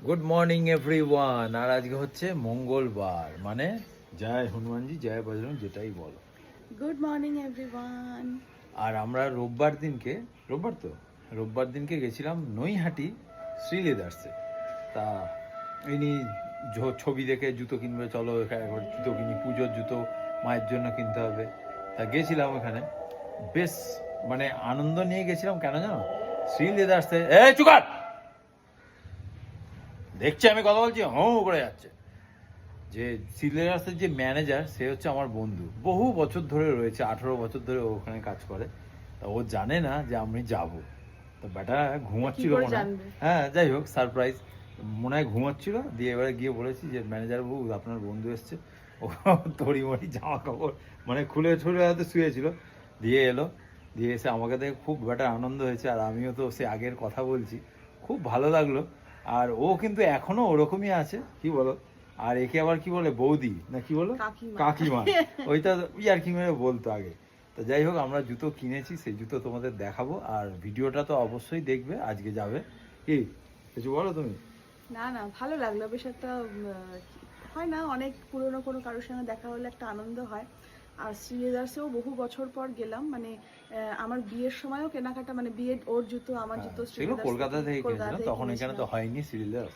Good morning everyone. আর আজকে হচ্ছে মঙ্গলবার, মানে জয় হনুমানজি জয় বজরং যেটাই বলো। Good morning everyone. আর আমরা রোববার দিনকে গেছিলাম নৈহাটি শ্রী লেদার্সে। তা ইনি ছবি দেখে জুতো কিনবে, চলো এখানে একবার জুতো কিনি, পুজোর জুতো মায়ের জন্য কিনতে হবে। তা গেছিলাম ওখানে, বেশ মানে আনন্দ নিয়ে গেছিলাম। কেন জানো? শ্রী লেদার্সে চুকার দেখছি আমি কথা বলছি করে যাচ্ছে। যে সিলেরাসের যে ম্যানেজার, সে হচ্ছে আমার বন্ধু, বহু বছর ধরে রয়েছে, 18 বছর ধরে ও ওখানে কাজ করে। তা ও জানে না যে আমি যাব। তো বেটা ঘুমাচ্ছিল মনে হয়, হ্যাঁ যাই হোক সারপ্রাইজ, মনে হয় ঘুমাচ্ছিল। দিয়ে এবারে গিয়ে বলেছি যে ম্যানেজার বাবু আপনার বন্ধু এসছে। ও তড়িমড়ি জামা কাপড় মানে খুলে ছুলে হয়তো শুয়েছিল, দিয়ে এলো। দিয়ে এসে আমাকে দেখে খুব বেটা আনন্দ হয়েছে, আর আমিও তো সে আগের কথা বলছি, খুব ভালো লাগলো। আর ও কিন্তু এখনো ওরকমই আছে, কি বলো? আর একে আবার কি বলে, বৌদি না কি বলো, কাকিমা। ওইটা ইয়ার্কি মেরে বলতো আগে। তো যাই হোক, আমরা জুতো কিনেছি, সেই জুতো তোমাদের দেখাবো, আর ভিডিওটা তো অবশ্যই দেখবে। আজকে যাবে কি কিছু বলো তুমি? না না, ভালো লাগলো বেশ একটা হয় না, অনেক পুরনো কোনো কারোর সঙ্গে দেখা হলে একটা আনন্দ হয়। আর শ্রীলেদার্সেও বহু বছর পর গেলাম, মানে আমার বিয়ের সময়ও কেনাকাটা, মানে বিয়ের ওর জুতো আমার জুতো সেগুলো কলকাতা থেকে কিনেছিলাম, তখন এখানে তো হয়নি শ্রীলেদার্স।